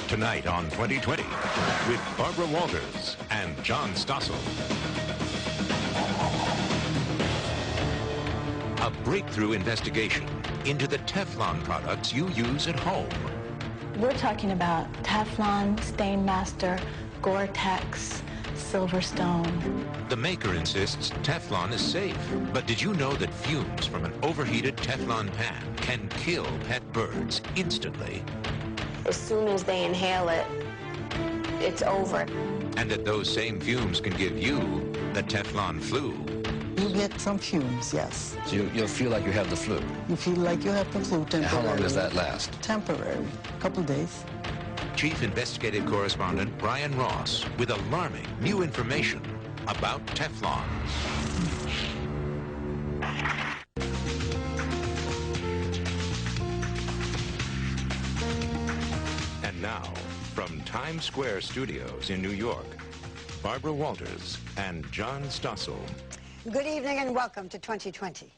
Tonight on 2020 with Barbara Walters and John Stossel. A breakthrough investigation into the Teflon products you use at home. We're talking about Teflon, Stainmaster, Gore-Tex, Silverstone. The maker insists Teflon is safe. But did you know that fumes from an overheated Teflon pan can kill pet birds instantly? As soon as they inhale it, it's over. And that those same fumes can give you the Teflon flu. You get some fumes, yes. So you'll feel like you have the flu? You feel like you have the flu temporarily. How long does that last? Temporary, a couple days. Chief Investigative Correspondent Brian Ross with alarming new information about Teflon. And now, from Times Square Studios in New York, Barbara Walters and John Stossel. Good evening and welcome to 2020.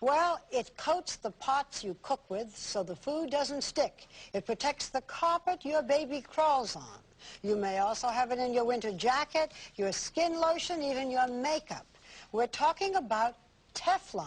Well, it coats the pots you cook with so the food doesn't stick. It protects the carpet your baby crawls on. You may also have it in your winter jacket, your skin lotion, even your makeup. We're talking about Teflon.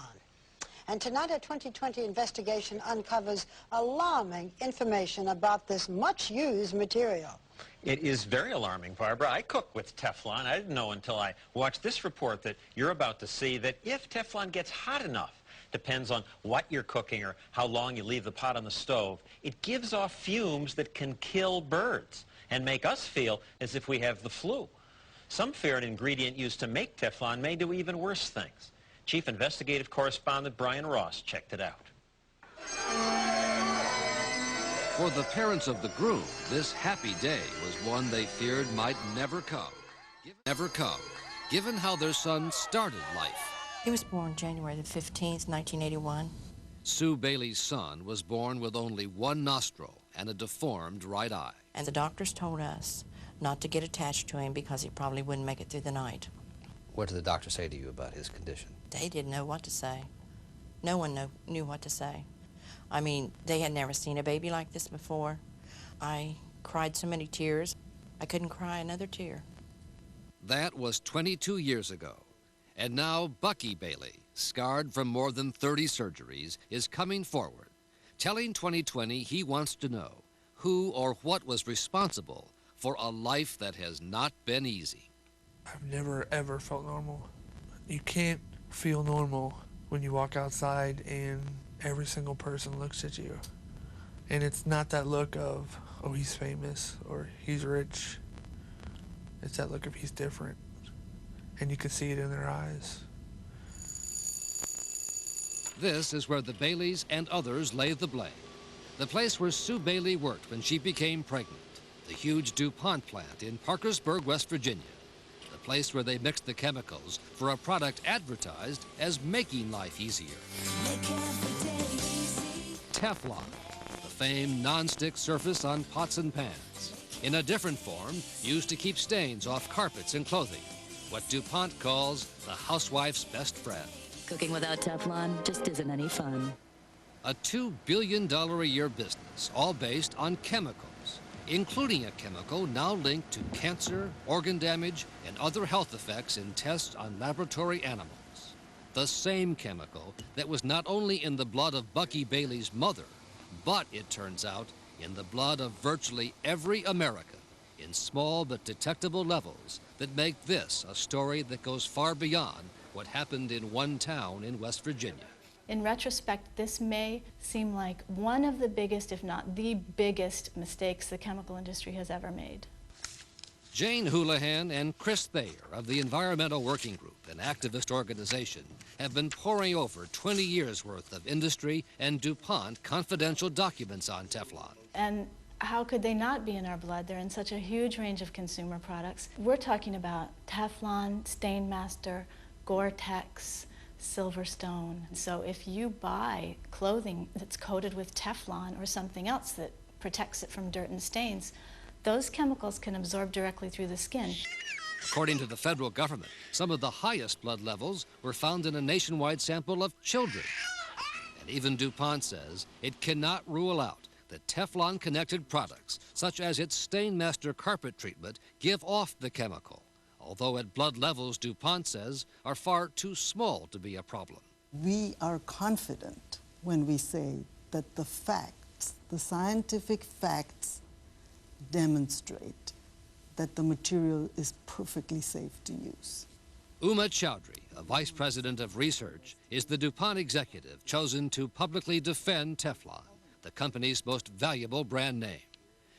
And tonight a 2020 investigation uncovers alarming information about this much-used material. It is very alarming, Barbara. I cook with Teflon. I didn't know until I watched this report that you're about to see that if Teflon gets hot enough, depends on what you're cooking or how long you leave the pot on the stove, it gives off fumes that can kill birds and make us feel as if we have the flu. Some fear an ingredient used to make Teflon may do even worse things. Chief Investigative Correspondent Brian Ross checked it out. For the parents of the groom, this happy day was one they feared might never come. Given how their son started life. He was born January the 15th, 1981. Sue Bailey's son was born with only one nostril and a deformed right eye. And the doctors told us not to get attached to him because he probably wouldn't make it through the night. What did the doctor say to you about his condition? They didn't know what to say. No one knew what to say. I mean, they had never seen a baby like this before. I cried so many tears, I couldn't cry another tear. That was 22 years ago. And now Bucky Bailey, scarred from more than 30 surgeries, is coming forward, telling 2020 he wants to know who or what was responsible for a life that has not been easy. I've never, ever felt normal. You can't feel normal when you walk outside and every single person looks at you. And it's not that look of, oh, he's famous or he's rich. It's that look of he's different. And you can see it in their eyes. This is where the Baileys and others lay the blame. The place where Sue Bailey worked when she became pregnant. The huge DuPont plant in Parkersburg, West Virginia. The place where they mixed the chemicals for a product advertised as making life easier. Teflon, the famed non-stick surface on pots and pans. In a different form, used to keep stains off carpets and clothing. What DuPont calls the housewife's best friend. Cooking without Teflon just isn't any fun. A $2 billion a year business, all based on chemicals, including a chemical now linked to cancer, organ damage, and other health effects in tests on laboratory animals. The same chemical that was not only in the blood of Bucky Bailey's mother, but, it turns out, in the blood of virtually every American, in small but detectable levels that make this a story that goes far beyond what happened in one town in West Virginia. In retrospect, this may seem like one of the biggest, if not the biggest, mistakes the chemical industry has ever made. Jane Houlihan and Chris Thayer of the Environmental Working Group, an activist organization, have been poring over 20 years' worth of industry and DuPont confidential documents on Teflon. And how could they not be in our blood? They're in such a huge range of consumer products. We're talking about Teflon, Stainmaster, Gore-Tex, Silverstone. So if you buy clothing that's coated with Teflon or something else that protects it from dirt and stains, those chemicals can absorb directly through the skin. According to the federal government, some of the highest blood levels were found in a nationwide sample of children. And even DuPont says it cannot rule out that Teflon-connected products, such as its Stainmaster carpet treatment, give off the chemical, although at blood levels DuPont says are far too small to be a problem. We are confident when we say that the facts, the scientific facts, demonstrate that the material is perfectly safe to use. Uma Chowdhury, a vice president of research, is the DuPont executive chosen to publicly defend Teflon, the company's most valuable brand name.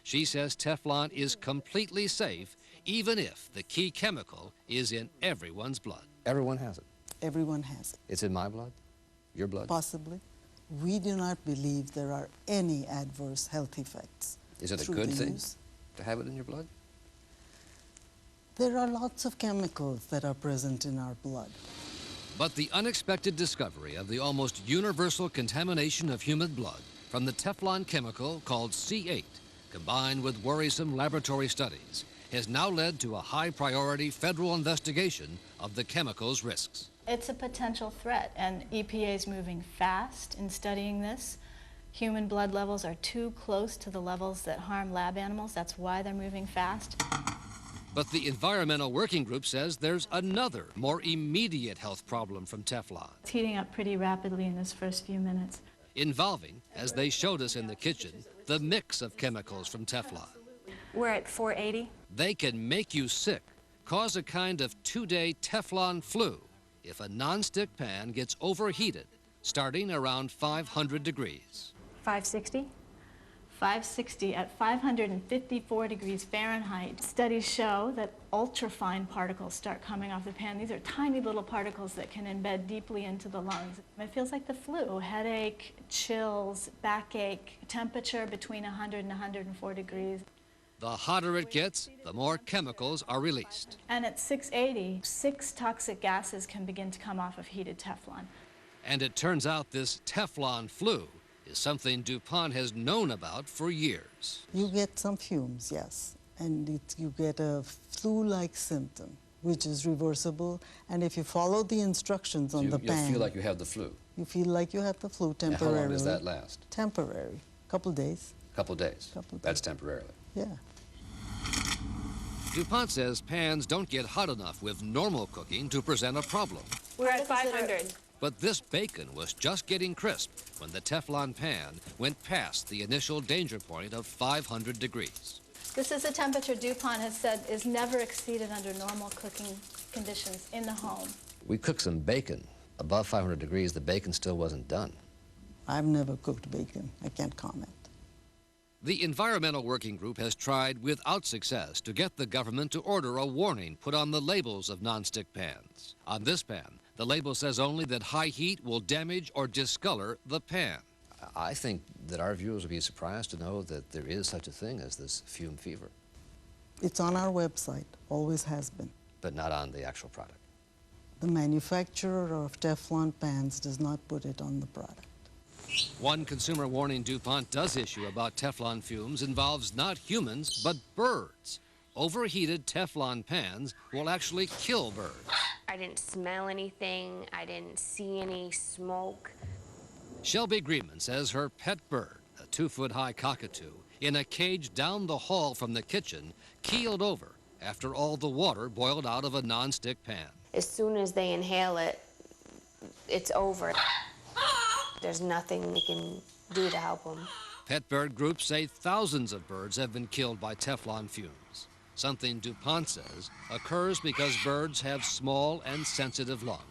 She says Teflon is completely safe, even if the key chemical is in everyone's blood. Everyone has it. Everyone has it. It's in my blood? Your blood? Possibly. We do not believe there are any adverse health effects. Is it a good thing to have it in your blood? There are lots of chemicals that are present in our blood. But the unexpected discovery of the almost universal contamination of human blood from the Teflon chemical called C8, combined with worrisome laboratory studies, has now led to a high-priority federal investigation of the chemical's risks. It's a potential threat, and EPA is moving fast in studying this. Human blood levels are too close to the levels that harm lab animals. That's why they're moving fast. But the Environmental Working Group says there's another, more immediate health problem from Teflon. It's heating up pretty rapidly in this first few minutes. Involving, as they showed us in the kitchen, the mix of chemicals from Teflon. We're at 480. They can make you sick, cause a kind of 2-day Teflon flu if a nonstick pan gets overheated, starting around 500 degrees. 560? 560 at 554 degrees Fahrenheit. Studies show that ultrafine particles start coming off the pan. These are tiny little particles that can embed deeply into the lungs. It feels like the flu, headache, chills, backache, temperature between 100 and 104 degrees. The hotter it gets, the more chemicals are released. And at 680, 6 toxic gases can begin to come off of heated Teflon. And it turns out this Teflon flu is something DuPont has known about for years. You get some fumes, yes, and you get a flu-like symptom, which is reversible, and if you follow the instructions on the pan... You feel like you have the flu? You feel like you have the flu temporarily. And how long does that last? Temporary. Couple days. Couple days? Couple days. That's temporarily? Yeah. DuPont says pans don't get hot enough with normal cooking to present a problem. We're at 500. But this bacon was just getting crisp when the Teflon pan went past the initial danger point of 500 degrees. This is a temperature DuPont has said is never exceeded under normal cooking conditions in the home. We cooked some bacon. Above 500 degrees, the bacon still wasn't done. I've never cooked bacon. I can't comment. The Environmental Working Group has tried without success to get the government to order a warning put on the labels of nonstick pans. On this pan, the label says only that high heat will damage or discolor the pan. I think that our viewers will be surprised to know that there is such a thing as this fume fever. It's on our website, always has been. But not on the actual product. The manufacturer of Teflon pans does not put it on the product. One consumer warning DuPont does issue about Teflon fumes involves not humans, but birds. Overheated Teflon pans will actually kill birds. I didn't smell anything. I didn't see any smoke. Shelby Greenman says her pet bird, a 2-foot-high cockatoo, in a cage down the hall from the kitchen, keeled over after all the water boiled out of a nonstick pan. As soon as they inhale it, it's over. There's nothing we can do to help them. Pet bird groups say thousands of birds have been killed by Teflon fumes, something DuPont says occurs because birds have small and sensitive lungs.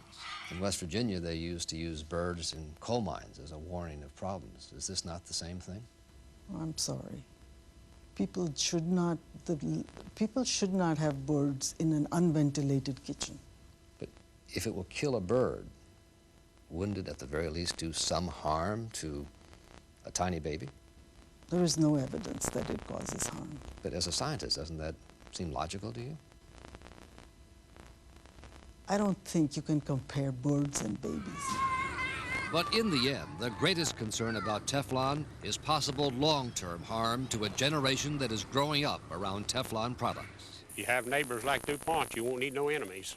In West Virginia, they used to use birds in coal mines as a warning of problems. Is this not the same thing? I'm sorry. People should not have birds in an unventilated kitchen. But if it will kill a bird, wouldn't it at the very least do some harm to a tiny baby? There is no evidence that it causes harm. But as a scientist, doesn't that seem logical to you? I don't think you can compare birds and babies. But in the end, the greatest concern about Teflon is possible long-term harm to a generation that is growing up around Teflon products. If you have neighbors like DuPont, you won't need no enemies.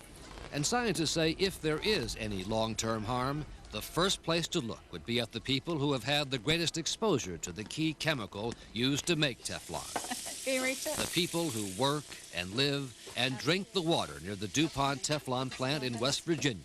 And scientists say if there is any long-term harm, the first place to look would be at the people who have had the greatest exposure to the key chemical used to make Teflon. Can you reach it? The people who work and live and drink the water near the DuPont Teflon plant in West Virginia,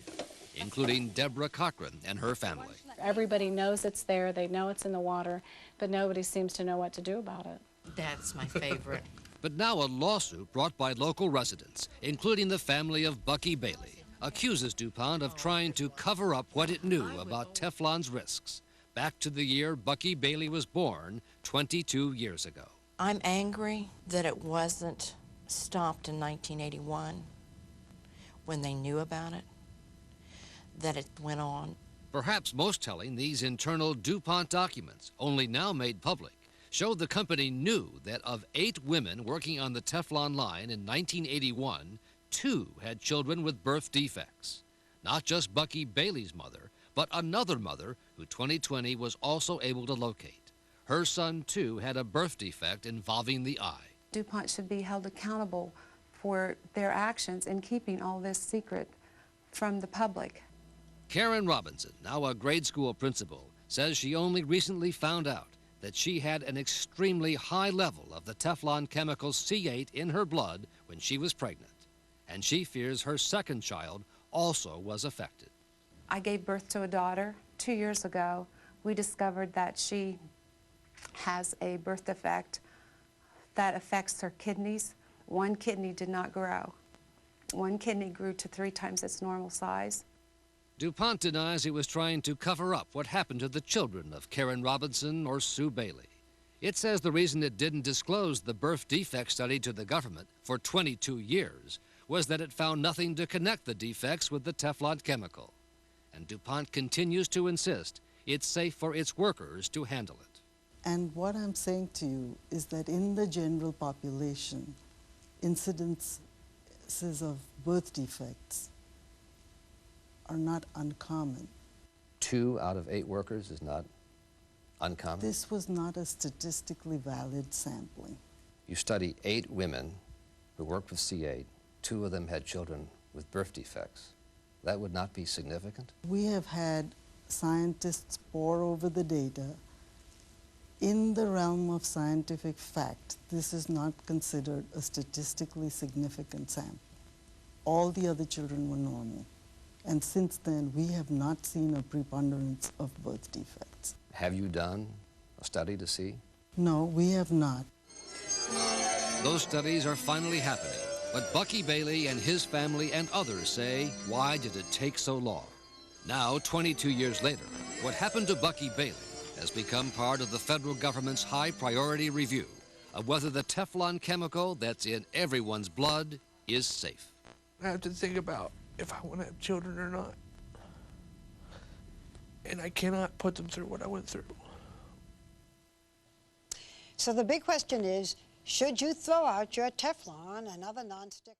including Deborah Cochran and her family. Everybody knows it's there, they know it's in the water, but nobody seems to know what to do about it. That's my favorite. But now a lawsuit brought by local residents, including the family of Bucky Bailey, accuses DuPont of trying to cover up what it knew about Teflon's risks. Back to the year Bucky Bailey was born 22 years ago. I'm angry that it wasn't stopped in 1981 when they knew about it, that it went on. Perhaps most telling, these internal DuPont documents, only now made public, showed the company knew that of 8 women working on the Teflon line in 1981, 2 had children with birth defects. Not just Bucky Bailey's mother, but another mother who 2020 was also able to locate. Her son, too, had a birth defect involving the eye. DuPont should be held accountable for their actions in keeping all this secret from the public. Karen Robinson, now a grade school principal, says she only recently found out that she had an extremely high level of the Teflon chemical C8 in her blood when she was pregnant. And she fears her second child also was affected. I gave birth to a daughter 2 years ago. We discovered that she has a birth defect that affects her kidneys. One kidney did not grow. One kidney grew to 3 times its normal size. DuPont denies it was trying to cover up what happened to the children of Karen Robinson or Sue Bailey. It says the reason it didn't disclose the birth defect study to the government for 22 years was that it found nothing to connect the defects with the Teflon chemical. And DuPont continues to insist it's safe for its workers to handle it. And what I'm saying to you is that in the general population, incidences of birth defects are not uncommon. 2 out of 8 workers is not uncommon? This was not a statistically valid sampling. You study 8 women who worked with C8. 2 of them had children with birth defects. That would not be significant? We have had scientists pore over the data. In the realm of scientific fact, this is not considered a statistically significant sample. All the other children were normal. And since then, we have not seen a preponderance of birth defects. Have you done a study to see? No, we have not. Those studies are finally happening, but Bucky Bailey and his family and others say, why did it take so long? Now, 22 years later, what happened to Bucky Bailey has become part of the federal government's high priority review of whether the Teflon chemical that's in everyone's blood is safe. I have to think about if I want to have children or not. And I cannot put them through what I went through. So the big question is, should you throw out your Teflon and other nonstick